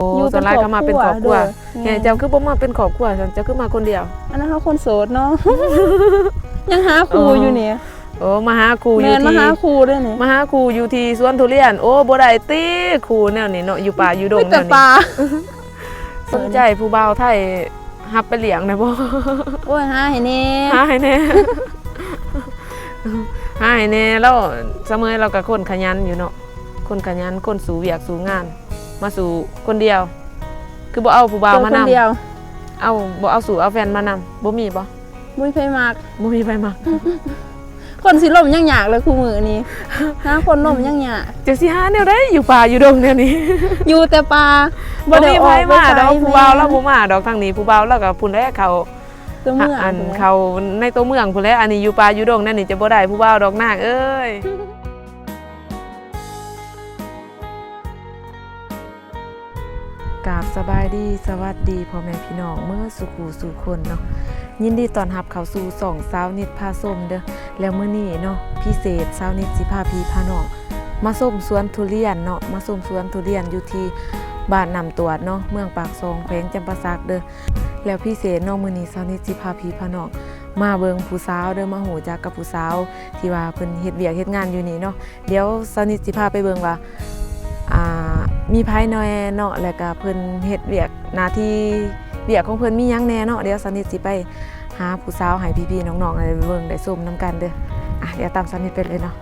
โอ้สไลด์ก็มาเป็นครอบครัวแห่เจ้าคือบ่มาเป็นครอบครัวเจ้าคือมาคนเดียวอันนั้นเขาคนโสดเนาะ ยังหาครูอยู่เนี่ยโอ้มาหาครูอยู่ที่มาหาครูด้วยนี่มาหาครูอยู่ที่สวนทุเรียนโอ้บ่ได้ติครูแนวนี้เนาะอยู่ป่าอยู่ดงแนวนี้สนใจผู้บ่าวไทยรับไปเลี้ยงได้บ่โอ้ยหาให้แน่หาให้แน่หาให้แน่แล้วเสมอเราก็คนขยันอยู่เนาะคนขยันคนสู้เวียกสู้งานมาสู่คนเดียวคือบ่เอาผู้บ่าวมานำเอาบ่เอาสู่เอาแฟนมานำบ่มีบ่บ่มีไผมักบ่มีไผมักคนสิล่มยังยากเลยคู่มือนี้หาคนล่มยังยากจะสิหาแนวใดอยู่ป่าอยู่ดงแนวนี้อยู่แต่ป่าบ่มีไผมาดอกผู้บ่าวเราบ่มาดอกทางนี้ผู้บ่าวเราก็พุ่นแลเขาตัวเมืองอันเขาในตัวเมืองพุ่นแลอันนี้อยู่ป่าอยู่ดงนั่นนี่จะบ่ได้ผู้บ่าวดอกนางเอ้ยกราบสบายดีสวัสดีพ่อแม่พี่น้องเมื่อสุขูสู่คนเนาะยินดีต้อนรับเข้าสู่2สาวนิดพาส้มเด้อแล้วมื้อนี้เนาะพิเศษสาวนิดสิพาพี่พาน้องมาส้มสวนทุเรียนเนาะมาส้มสวนทุเรียนอยู่ที่บ้านนำตรวจเนาะเมืองปากซองแขวงจำปาสักเด้อแล้วพิเศษเนาะมื้อนี้สาวนิดสิพาพี่พาน้องมาเบิ่งผู้สาวเด้อมาหูจักกับผู้สาวที่ว่าเพิ่นเฮ็ดเวียกเฮ็ดงานอยู่นี่เนาะเดี๋ยวสาวนิดสิพาไปเบิ่งว่ามีไผน้อยเนาะแล้วก็เพิ่นเฮ็ดเวียกหน้าที่เวียกของเพิ่นมีหยังแน่เนาะเดี๋ยวสนิทสิไปหาผู้สาวให้พี่ๆน้องๆได้เบิ่งได้ชมนํกันเด้อเดี๋ยวตามสนิทไปเลยเนาะ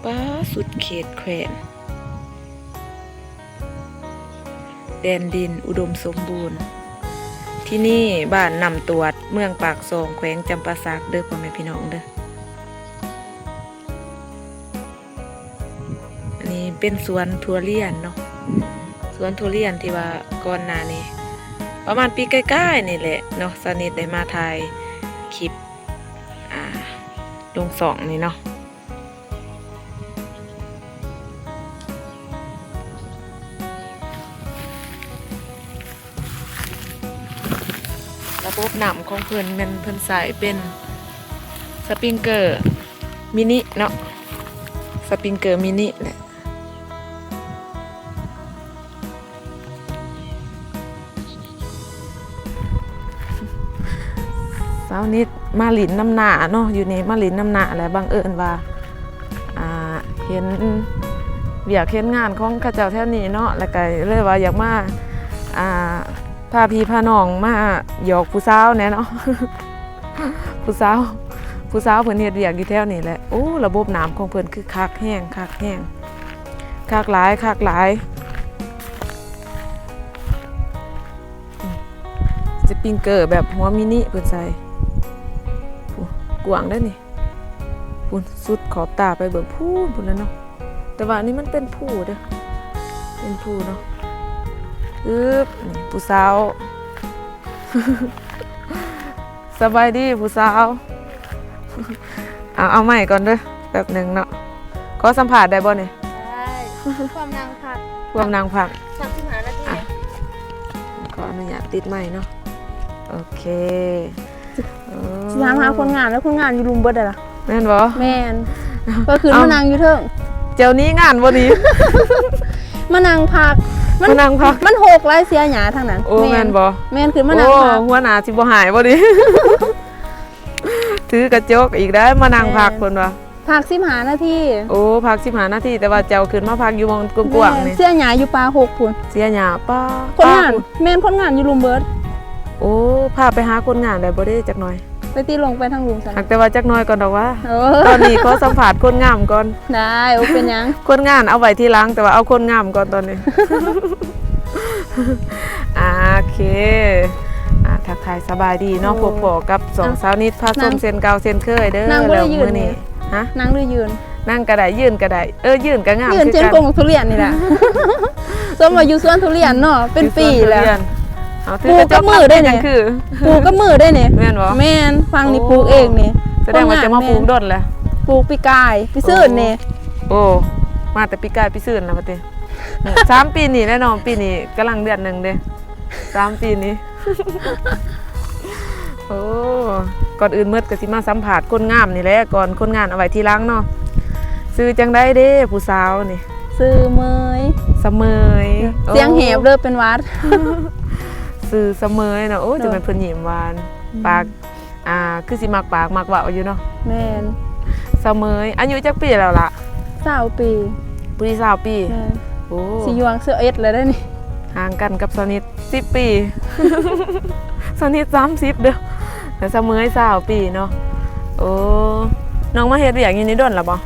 ป้าสุดเขตแขวนแดนดินอุดมสมบูรณ์ที่นี่บ้านนำตรวจเมืองปากซองแขวงจำปาสักเด้อพ่อแม่พี่น้องเด้ออันนี้เป็นสวนทุเรียนเนาะสวนทุเรียนที่ว่าก่อนหน้านี้ประมาณปีใกล้ๆนี่แหละเนาะสนิทได้มาถ่ายคลิปลงสองนี่เนาะระบบน้ำของเพิ่นมันเพิ่นใส่เป็นสปริงเกอร์มินิเนาะสปริงเกอร์มินิแหละสาวนิดมาหลินน้ำหน้าเนาะอยู่นี่มาหลินน้ำหน้าแหละบังเอิญว่าเห็นเวียกเห็นงานของข้าเจ้าแถวนี้เนาะแล้วก็เลยว่าอยากมาพาพี่พาน้องมาหยอกผู้สาวแน่เนาะ ผู้สาวเพิ่นเฮ็ดเวียกอยู่แถวนี้แหละโอ้ระบบน้ำของเพิ่นคือคักแห้งคักหลายสปริงเกอร์แบบหัวมินิเพิ่นใส่กว้างได้นี่พุ่นสุดขอบตาไปเบิ่งพุ่นแล้วเนาะแต่ว่านี่มันเป็นผู้เด้อเป็นผู้เนาะนี่ผู้สาว สบายดีผู้สาวเอาใหม่ก่อนเด้อแบบหนึ่งเนาะขอสัมผัสได้บ่เนี่ยได้ความนางผัก35 นาทีขออนุญาตติดใหม่เนาะโอเคสิถามหาคนงานแล้วคนงานอยู่รุมเบิดได้ล่ะแม่นบ่แม่นก็คือมานางอยู่เถิงเจ้านี้งานบ่นี้ มานางผักมันหกหลายเสียหยาทางนั้นโอ้แม่นบ่แม่นคือมานางผักหัวหน้าสิบ่หายบ่ดิ ถือกระจกอีกได้มานางพักเพิ่นว่าพัก15 นาทีโอ้พัก15 นาทีแต่ว่าเจ้าขึ้นมาพักอยู่มองกว้างๆนี่เสียหยาอยู่ป่า6พุ่นเสียหยาป่าคนงานแม่นคนงานอยู่รุมเบิดโอ้พาไปหาคนงานได้บ่ได้จักหน่อยไปตีลงไปทางรุมซั่นแต่ว่าจักหน่อยก่อนดอกว่าตอนนี้ขอสัมภาษณ์คนงามก่อนได้โอ้เป็นหยังคนงานเอาไว้ทีหลังแต่ว่าเอาคนงามก่อนตอนนี้ โอเคทักทายสบายดีเนาะพบกับ2สาวนิดพาส้มเส้นเก่าเส้นเคยเด้อแล้วมื้อนี้ฮะนั่งหรือยืนนั่งก็ได้ยืนก็ได้ยืนก็งามยืนเจนกงทุเรียนนี่แหละสมว่าอยู่สวนทุเรียนเนาะเป็นปีแล้วปลูกกับมือได้นี่ปลูกกับมือได้นี่แม่นบ่แม่นฟังนี่ปลูกเองนี่แสดงว่าจะมาปลูกดนแหละปลูกปีกายปีซื่นนี่โอ้มาแต่ปีกายปีซื่นแล้วว่าติ3 ปีนี่แน่นอนปีนี้กำลังเดือน1เด้3 ปีนี้ โอ้ก่อนอื่นเมื่อก็สิมาสัมผัสคนงามนี่แหละก่อนคนงานเอาไว้ทีหลังเนาะซื้อจังได้เด้ผู้สาวนี่ ซื้อเมย เสมย เสียงแหบเด้อเป็นหวัด ซื้อเสมยเนาะโอ้จะเป็นเพิ่นยิ้มหวานปากคือสิมักปากมักเว้าอยู่เนาะ แม่น เสมยอายุจักปีแล้วล่ะ 20 ปี ปุริ20 ปี แม่น โอ้ สิยวงเสื้อเอ็ดเลยได้อนี่ ห่างกันกับสนิท10 ปี สนิท30เด้อแต่เสมย20 ปีเนาะโอ้น้องมาเฮ็ดเวียกอยู่นี่ดนล่ะบ่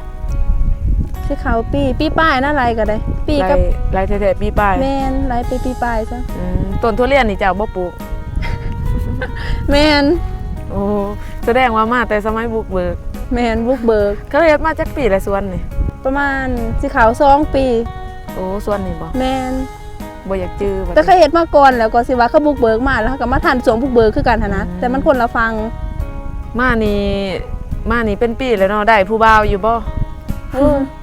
สิเขาปีป้ายนั่นไรก็ได้ปีกับ ไล่แท้ๆปีปลาย แม่นไรปีป้ายซะ ต้นทุเรียนนี่เจ้าบ่ปลูก แม่น โอ้แสดงว่ามาแต่สมัยบุกเบิก แม่นบุกเบิก เขาเฮ็ดมาจักปีละสวนนี่ ประมาณสิเขา2 ปี โอ้สวนนี่บ่ แม่น บ่อยากจื้อบัด แต่เคยเฮ็ดมาก่อนแล้วก็สิว่าเขาบุกเบิกมาแล้วเขาก็มาทันสวงบุกเบิกคือกันหันนะแต่มันคนละฟัง มานี่เป็นปีแล้วเนาะได้ผู้บ่าวอยู่บ่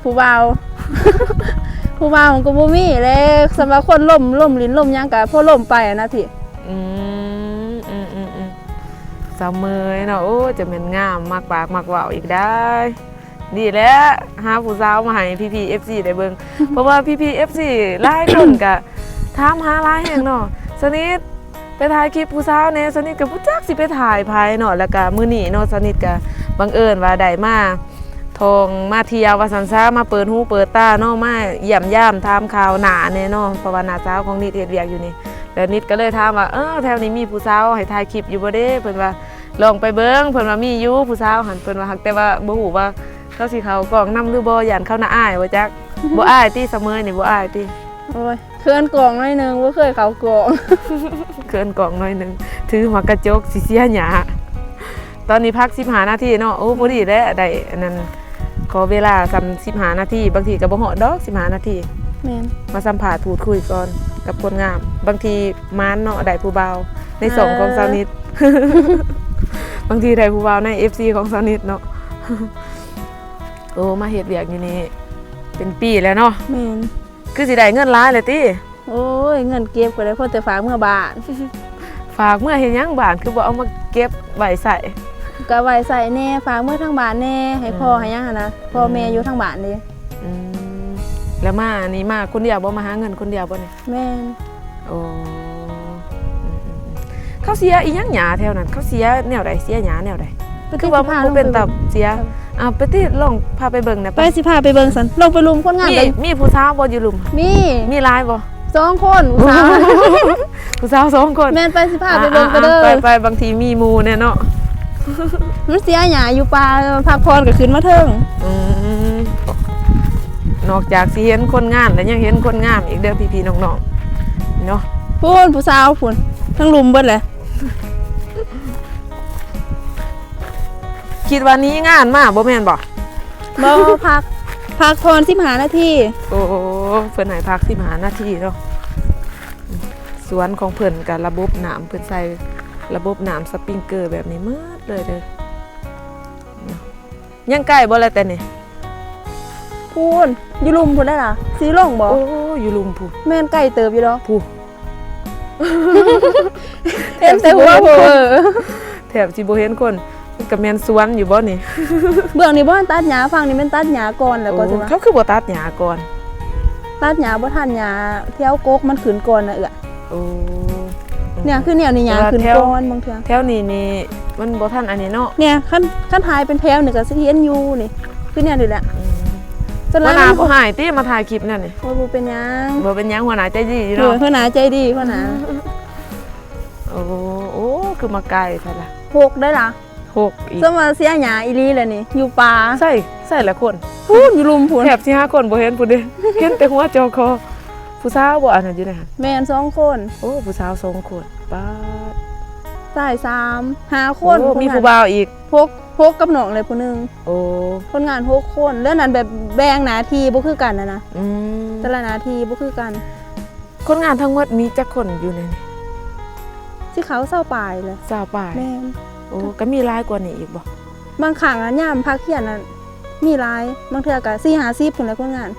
ผู้บ่าว ผู้บ่าวมันก็บ่มีแล้วสำหรับคนล่มลิ้นล่มหยังก็พอล่มไปอะนะพี่ อืมสาวเมยเนาะโอ้จะแม่นงามมากปากมากเว้าอีกได้ดีแล้วหาผู้สาวมาให้พี่ๆ FC ได้เบิ่ง เพราะว่าพี่ๆ FC หลายคนก็ถามหาหลายแห่งเนาะสนิทไปถ่ายคลิปผู้สาวแหน่สนิทก็บ่จักสิไปถ่ายไผเนาะแล้วก็มื้อนี้เนาะสนิทก็บังเอิญว่าได้มาทองมาเที่ยวว่าซั่นซะมาเปิดหูเปิดตาเนาะมาเยี่ยมยามถามข่าวหน้าแน่เนาะเพราะว่าน้าสาวของนิดเฮ็ดเวียกอยู่นี่แล้วนิดก็เลยถามว่าแถวนี้มีผู้สาวให้ถ่ายคลิปอยู่บ่เด้เพิ่นว่าลองไปเบิ่งเพิ่นว่ามีอยู่ผู้สาวหันเพิ่นว่าฮักแต่ว่าบ่ฮู้ว่าเขาสิเข้ากล้องนำหรือบ่ย่านเขาน่าอายว่าจัก บ่อายติเสมอนี่บ่อายติ โอ้ยเคลื่อนกล่องหน่อยนึงบ่เคยเขากล่อง เกินกล่องหน่อยหนึงถือหัวกระจกสิเสียหยาตอนนี้พัก15นาทีเนาะโอ้พอดีแล้วได้อันนั้นขอเวลา15นาทีบางทีก็บ่ฮอดดอก15นาที แม่น มาสัมภาษณ์พูดคุยก่อนกับคนงาม บางทีม้านเนาะได้ผู้บ่าวในสองของสาวนิด บางทีได้ผู้บ่าวใน FC ของสาวนิดเนาะ โอ้มาเฮ็ดเวียกอยู่นี่เป็นปีแล้วเนาะ แม่น คือสิได้เงินหลายเลยติ โอ้ยเงินเก็บก็ได้พอแต่ฝากเมื่อบาท ฝากเมื่อเฮ็ดหยังบ้านคือบ่เอามาเก็บไว้ใส่ ก็ไว้ใส่แน่ฝากเมื่อทางบ้านแน่ให้พ่อให้หยังหั่นนะพ่อแม่อยู่ทางบ้านเด้ แล้วมานี่มาคนเดียวบ่มาหาเงินคนเดียวบ่เนี่ย แม่น โอ้เขาเสียอีหยังหยาแถวนั้นเขาเสียแนวใดเสียหยาแนวใดคือว่ามันบ่เป็นตับเสียไปติลองพาไปเบิ่งนะ ไปสิพาไปเบิ่งซั่นลงไปลุมคนงาน มีผู้สาวบ่อยู่ลุม มี หลายบ่ 2 คนผู้สาว ผู้สาว2คน แม่นไปสิพาไปเบิ่งก็เด้อ ไปบางทีมีหมู่เนี่ยเนาะ มันเสียหยาอยู่ป่าพักผ่อนก็ขึ้นมาเทิง นอกจากสิเห็นคนงานแล้วยังเห็นคนงามอีกเด้อพี่ๆน้องๆเนาะ พูนผู้สาวพูนทั้งลุมเบิดเลย คิดว่านี้งานมาบ่แม่นบ่ บ่พักพร15 นาที โอ้เพิ่นให้พัก15นาทีเนาะสวนของเพิ่นกับระบบน้ำเพิ่นใส่ระบบน้ำสปริงเกอร์แบบนี้หมดเลยเด้อยังใกล้บ่แล้วแต่นี่ พูนอยู่ลุมพูนได้ล่ะสีลงบ่ โอ้อยู่ลุมผู้ แม่นไก่เติบอยู่ดอก ผู้ เห็นแต่หัวเพ้อ แถบสิบ่เห็นคนมันก็แม่นสวนอยู่บ่นี่ เบื้องนี้บ่ทันตัดหญ้าฝั่งนี้มันตัดหญ้าก่อนแล้วก็สิว่า เขาคือบ่ตัดหญ้าก่อน ตัดหญ้าบ่ทันหญ้าแถวกกมันขึ้นก่อนน่ะเอื้อ โอ้ เนี่ยคือแนวนี้หญ้าขึ้นก่อนบางเทื่อ แถวนี้นี่มันบ่ทันอันนี้เนาะ เนี่ยคันถ่ายเป็นแถวนี่ก็สิเห็นอยู่นี่คือเนี่ยนี่แหละจน หัวห แล้ น้าว บ่หายติมาถ่ายคลิปนั่นนี่ บ่เป็นหยัง บ่เป็นหยังหัวหน้าใจดีอยู่ เออ เนาะ เพิ่นหาใจดีเพิ่นหา โอ้คือมาไกลแท้ล่ะ พกได้ล่ะ 6อีก สมาเสียหญ้าอีหลีแหละนี่อยู่ป่า ใส่ละคน พูนอยู่ลุมพูน แถบสิ5คนบ่เห็นผู้เด้ เห็นแต่หัวจอคอผู้สาวบ่อันนั้นอยู่ไหนหั่น แม่น2 คน โอ้ผู้สาว2คนป๊าด ชาย3 5 คน โอ้มีผู้บ่าวอีก พกกับน้องเลยผู้หนึง โอ้ คนงาน6 คนแล้วนั้นแบบแบ่งหน้าที่บ่คือกันนะ อืม แต่ละหน้าที่บ่คือกัน คนงานทั้งหมดมีจักคนอยู่ในนี้ สิเขาเศร้าปลายเลย สาวป่าย แม่น โอ้ก็มีหลายกว่านี้อีกบ่ บางครั้งอะยามพักเที่ยงน่ะมีหลายบางเทื่อก็4-50พุ่นแหละคนงาน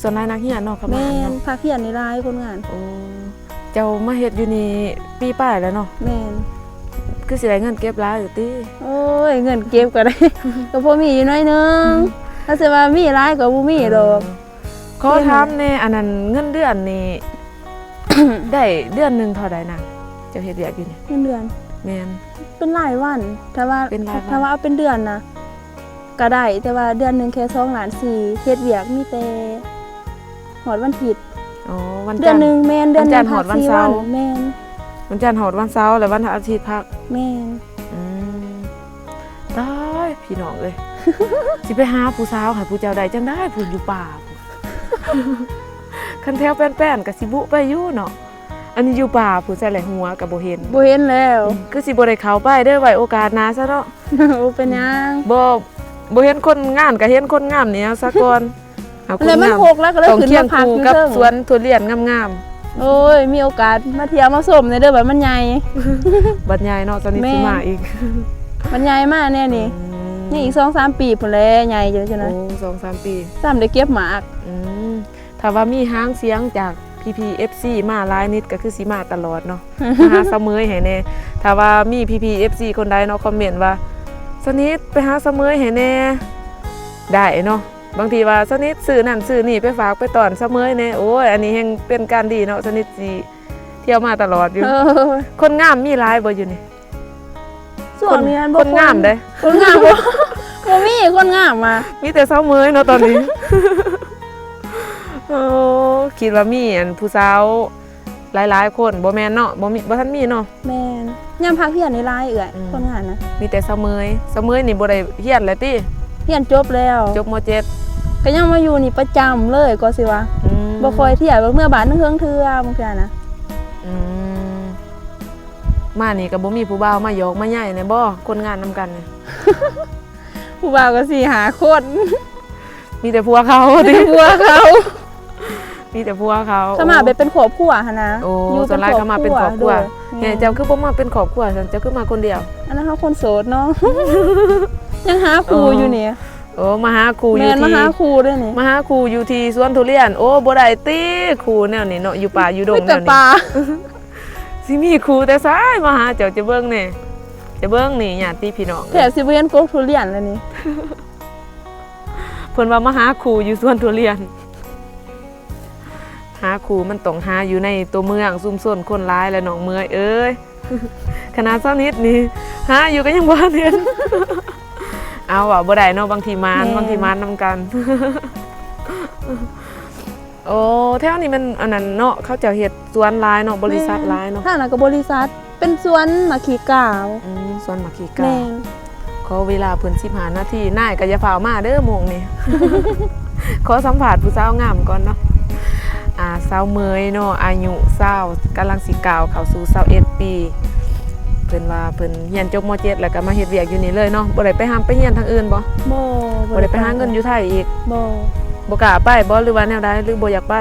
ส่วนนายนักเรียนเนาะครับ แม่น เนาะ พักเที่ยงนี่หลายคนงาน โอ้เจ้ามาเฮ็ดอยู่นี่ปีป้ายแล้วเนาะ แม่น คือ คือสิได้เงินเก็บหลายอยู่ติ โอ้ยเงินเก็บก็ได้ ก็พอมีอยู่น้อยนึงถ้าสิว่ามีหลายก็บ่มีดอก ขอถามแน่อันนั้นเงินเดือนนี่ ได้เดือนหนึงเท่าใดนะเจ้าเฮ็ดเวียกอยู่นี่ เงินเดือน แม่น เป็นรายวันถ้าว่า เป็นรายวัน ถ้าว่าเอาเป็นเดือนนะก็ได้แต่ว่าเดือนหนึงแค่2ล้าน4เฮ็ดเวียกมีแต่หอดวันผิด อ๋อวัน เดื จั อน นท หนึ ร์ งแม่นเดือนหนึง วันจันทร์หอดวัน 4 เสาร์ แม่น วันจันทร์หอดวันเสาร์แล้ววันอาทิตย์พัก แม่น อืมตายพี่น้องเอ้ย สิไปหาผู้สาวให้ผู้เจ้าใดจังได้ผู้อยู่ป่าพู้ คันแถวแป้นๆก็สิบุไปอยู่เนาะอันนี้อยู่ป่าผู้ใส่ไหลหัวก็บ่เห็น บ่เห็นแล้ว คือสิบ่ได้เข้าไปเด้อไว้โอกาสหน้าซะเนาะ โอ้เป็นหยัง บ่เห็นคนงามก็เห็นคนงามนี่เอาซะก่อนเอาคน แล้วมัน งาม หกแล้วก็เลย ต้อง ขึ้น เคีย มาง พัก คู่ อยู่ กับ เทิง สวนทุเรียนงาม โอ้ยมีโอกาสมาเที่ยวมาชมในเด้อบัดมันใหญ่ ๆบัดใหญ่เนาะตอนนี้ แม่ สิมาอีก มันใหญ่มากแน่นี่ นี่อีก 2-3 ปีพุ่นแหละใหญ่จังๆนะ โอ้2-3 ปี ซ้ำได้เก็บหมาก อืมถ้าว่ามีหางเสียงจาก PPFC มาหลายนิดก็คือสิมาตลอดเนาะ มาหาเสมอให้แน่ถ้าว่ามี PPFC คนใดเนาะคอมเมนต์ว่าสนิทไปหาเสมอให้แน่ได้เนาะบางทีว่าสนิทซื้อนั่นซื้อนี่ไปฝากไปตอนเสมอแน่โอ้ยอันนี้ยังเป็นการดีเนาะสนิทสิเที่ยวมาตลอดอยู่ เออ คนงามมีหลายบ่อยู่นี่ ส่วนนี้ คนงามเด้ คนงามบ่ บ่มีคนงามมา มีแต่เสมอเนาะตอนนี้ โอ้คิดว่ามีอันผู้สาวหลายๆคนบ่แม่นเนาะบ่ทันมีเนาะ แม่นยามพักเฮียนในหลายเอื้อย อืม คนงานนะ มีแต่เสมอนี่บ่ได้เรียนเลยติ เฮียนจบแล้ว จบม .7 ก็ยังมาอยู่นี่ประจำเลยก็สิว่าบ่ค่อยเที่ยวเมื่อบ้านนึงเฮืองเทื่อบางเทื่อนะ อืมมานี่ก็บ่มีผู้บ่าวมาหยอกมาใหญ่แน่บ่คนงานนำกันเนี่ย ผู้บ่าวก็สิหาคน มีแต่ผัวเขาติ ผัวเขา มีแต่ผัวเขา เขามาเป็นครอบครัวหั่นนะ โอ้ส่วนหลายเขามาเป็นครอบครัว โดย เนี่ยเจ้าคือบ่มาเป็นครอบครัวซั่นเจ้าคือมาคนเดียว อันนั้นเขาคนโสดเนาะ ยังหาครูอยู่นี่ โอ้มาหาครูอยู่ แม่นมา ที่ หาครูด้วยนี่ มาหาครูอยู่ที่สวนทุเรียน โอ้บ่ได้ติครูแนวนี้เนาะอยู่ป่าอยู่ดง มี แน แต่ ว ป นี้ ลา สิมีครูแต่ซ้ายมาหาเจ้าจะเบิ่งแน่จะเบิ่งนี่ญาติพี่น้อง แถวสิบ่เห็นกกทุเรียนแล้วนี่ เพิ่นว่ามาหาครูอยู่สวนทุเรียน หาครูมันต้องหาอยู่ในตัวเมืองซุ่มซ่นคนร้ายและน้องเมยเอ้ย ขนาดเท่านิดนี่หาอยู่ก็ยังบ่เห็น เอาว่าบ่ได้เนาะบางทีมานนำกัน โอ้แถวนี้มันอันนั้นเนาะเขาเจะเฮ็ดสวนหลายเนาะบริษัทหลายเนาะ ถ้าน่ะก็บริษัทเป็นสวนมะขีกาว สวนหมากขีกา แม่น ขอเวลาเพิ่น15นาทีนายก็อย่าฝ่าวมาเด้อโมงนี้ ขอสัมภาษณ์ผู้สาวงามก่อนเนาะสาวเมยเนาะอายุ20กำลังสิก้าวเข้าสู่21ปีเพิ่นว่าเพิ่นเรียนจบม .7 แล้วก็มาเฮ็ดเวียกอยู่นี่เลยเนาะบ่ได้ไปหามไปเรียนทางอื่นบ่ บ่ บ่ได้ไปหาเงินอยู่ไทยอีก บ่ บ่กล้าไปบ่หรือว่าแนวใดหรือบ่อยากไป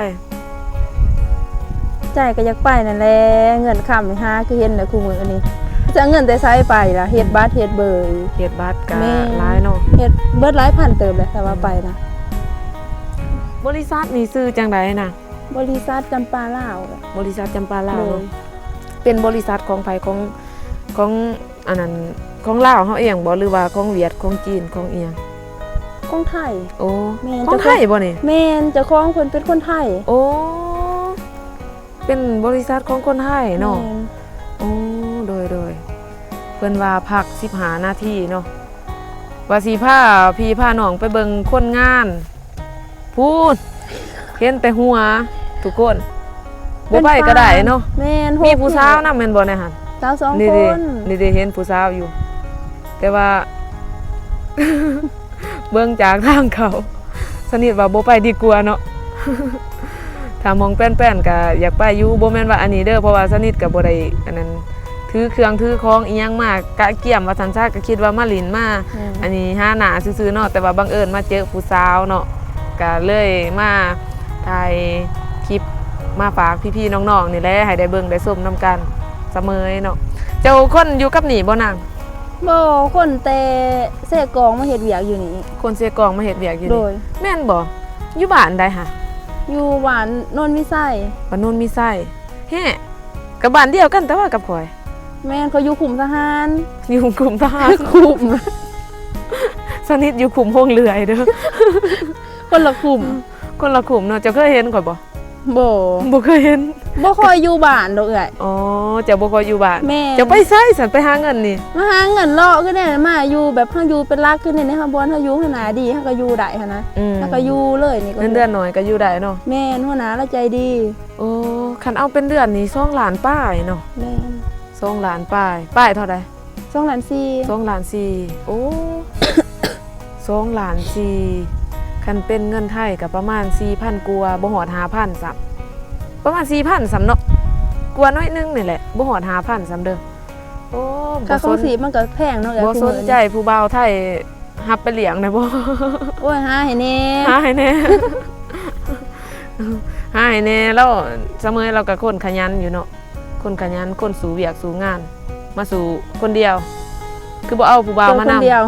ใจก็อยากไปนั่นแหละเงินค้ำนี่หาคือเห็นแล้วคู่มืออันนี้จะเอาเงินแต่ไสไปล่ะเฮ็ดบัตรเฮ็ดเบอร์ เฮ็ดบัตรก็ แม่ หลายเนาะ เฮ็ดเบิดหลายพันเติมเลยแต่ว่าไปนะ บริษัทนี่ซื้อจังไดน่ะ บริษัทจำปาลาว บริษัทจำปาลาว โดย เนาะเป็นบริษัทของไผของอันนั้นของลาวเฮาเองบ่หรือว่าของเวียดของจีนของอีหยัง ของไทย โอ้ แม่น ของไทยบ่นี่ แม่นเจ้าของเพิ่นเป็นคนไทย โอ้เป็นบริษัทของคนไทยเนาะ แม่น โอ้โดยเพิ่นว่าพัก15นาทีเนาะว่าสิพาพี่พาน้องไปเบิ่งคนงานพูดเห็นแต่หัวทุกคนบ่ไปก็ได้เนาะ แม่น มีผู้สาวนำแม่นบ่ในหั่น สาวสอง นี่ ค ดิ น นี่ดิเห็นผู้สาวอยู่ แต่ว่า เบิ่งจากทางเขาสนิทว่าบ่ไปดีกว่าเนาะ ถ้ามองแป้นๆก็อยากไปอยู่บ่แม่นว่าอันนี้เด้อเพราะว่าสนิทก็บ่ได้อันนั้นถือเครื่องถือของอีหยังมากกะเกี่ยมว่าซั่นซะก็คิดว่ามาหลินมาอันนี้หาหน้าซื่อๆเนาะแต่ว่าบังเอิญมาเจอผู้สาวเนาะก็เลยมาถ่ายคลิปมาฝากพี่ๆน้องๆนี่แหละให้ได้เบิ่งได้ชมนํกันเสมอเนาะเจ้าคนอยู่กับนี่บ่นาง บ่คนแต่เสกองมาเฮ็ดเวียกอยู่นี่ คนเสียกองมาเฮ็ดเวียกอยู่ โด นี่ ย แม่นบ่อยู่บ้านใดค่ะ อยู่หวานนนวิไส บ้านโนนมีไส้แฮ่กับบ้านเดียวกันแต่ว่ากับข่อย แม่นเขาอยู่ขุมทหาร อยู่กลุ่มทหาร ขุม สนิทอยู่กลุ่มห้องเรือเด้อ คนละขุม คนละกลุ่มเนาะเจ้าเคยเห็นข่อยบ่ บ่ บ่เคยเห็น บ่ค่อยอยู่บ้านดอกเอ้ย อ๋อเจ้าบ่ค่อยอยู่บ้าน แม่ เจ้าไปไสสันไปหาเงินนี่ มาหาเงินเลาะคือได้มาอยู่แบบเฮาอยู่เป็นหลักคือในเฮาบ่เฮาอยู่ขนาดดีเฮาก็อยู่ได้หันนะเฮาก็อยู่เลยนี่ก็ เงินเดือนน้อยก็อยู่ได้เนาะ แม่นหัวหน้าละใจดี โอ้คันเอาเป็นเดือนนี่2ล้านป้ายเนาะ แม่น 2ล้านป้ายป้ายเท่าใด 2ล้าน4 2ล้าน4โอ้ 2ล้าน4คันเป็นเงินไทยก็ประมาณ 4,000 กว่าบ่ฮอด 5,000 ซับประมาณ 4,000 ซับเนาะกว่าน้อยนึงนี่แหละบ่ฮอด 5,000 ซับเด้อโอ้ ค่าของสีมันก็แพงเนาะเอ้ย บ่สนใจผู้บ่าวไทยรับไปเลี้ยงได้บ่ โอ้ยหาให้แน่ หาให้แน่ หาให้แน่แล้วเสมอเราก็คนขยันอยู่เนาะคนขยันคนสู่เวียกสู่งาน มาสู่คนเดียว คือบ่เอาผู้บ่าวมา คน นำ เดียว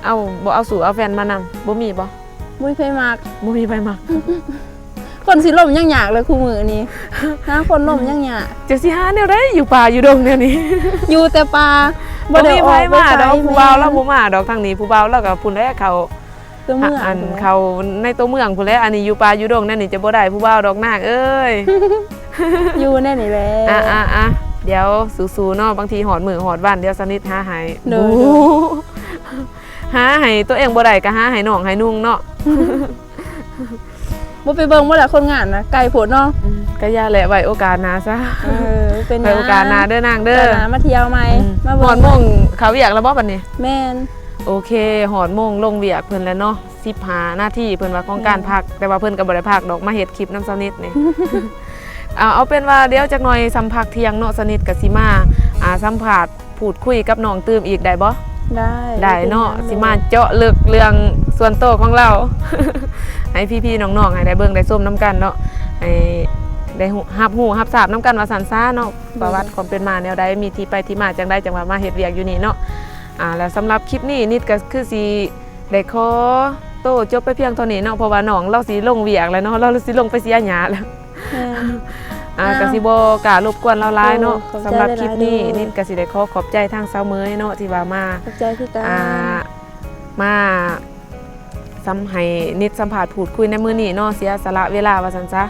เอาบ่เอาสู่เอาแฟนมานำบ่มีบ่ บ่มีไผมัก บ่มีไปมา คนสิล่มยังยากเลยคู่มือนี้หาคนล่มยังยาก จะสิหาแนวใดอยู่ป่าอยู่ดงแนวนี้ อยู่แต่ป่า บ่มีไผมาดอก ไส ผู้บ่าวเราบ่มาดอกทางนี้ผู้บ่าวเราก็พุ่นแลเขา ตัวเมือง อันเขาในตัวเมืองพุ่นแลอันนี้อยู่ป่าอยู่ดงนั่นนี่จะบ่ได้ผู้บ่าวดอกนางเอ้ย อยู่แน่นี่แหละ อ่ะเดี๋ยวสู้ๆเนาะบางทีหอดมือหอดบ้านเดี๋ยวสนิทหาให้ เด้อ โอ้หาให้ตัวเองบ่ได้ก็หาให้น้องให้นุ่งเนาะ บ่ไปเบิ่งบ่ล่ะคนงานนะไกลโพดเนาะ ก็อย่าแหละไว้โอกาสหน้าซะ เป็น ไว้โอกาสหน้าเด้อนางเด้อ เด้อมาเที่ยวใหม่มา ห เบิ่ อดโมงเขาเวียกแล้วบ่บัดนี้ แม่น โอเคหอดโมงลงเวียกเพิ่นแล้วเนาะ15นาทีเพิ่นว่าของการพักแต่ว่าเพิ่นก็บ่ได้พักดอกมาเฮ็ดคลิปนำสนิทนี่ เอาเป็นว่าเดี๋ยวจักหน่อยสัมภาษณ์เที่ยงเนาะสนิทกับสิมาสัมภาษณ์พูดคุยกับน้องตื้มอีกได้บ่ ได้เนาะสิมาเจาะลึกเรื่องส่วนตัวของเรา ให้พี่ๆน้องๆให้ได้เบิ่งได้ส้มน้ำกันเนาะให้ได้รับทราบน้ำกันว่าสันซ่าเนาะประวัติความเป็นมาแนวใดมีที่ไปที่มาจังไดจังว่ามาเฮ็ดเวียกอยู่นี่เนาะแล้วสำหรับคลิปนี้นิดก็คือสิได้ขอโตจบไปเพียงเท่านี้เนาะเพราะว่าน้องเราสิลงเวียกแล้วเนาะเราสิลงไปเสียหญ้าแล้ว กสิบกะรบกวนเราหลายเนาะ ขอบใจ สำหรับคลิปนี้ หลายๆ นิดกสิได้ขอบใจทางสาวเมยเนาะที่ว่ามา ขอบใจคือกัน มาซ้ำให้นิดสัมผัสพูดคุยในมื้อนี้เนาะเสียสละเวลาว่าซั่นซะ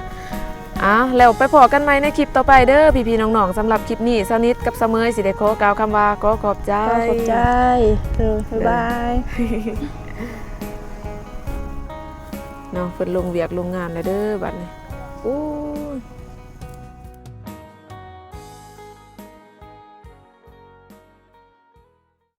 แล้วไปพอกันใหม่ในคลิปต่อไปเด้อพี่ๆน้องๆสำหรับคลิปนี้สาวนิดกับสาวเมยสิได้ขอกล่าวคำว่าขอบใจ ขอบใจบ๊ายบาย เนาะเพิ่นลงเวียกลงงานแล้วเด้อบัดนี้อู้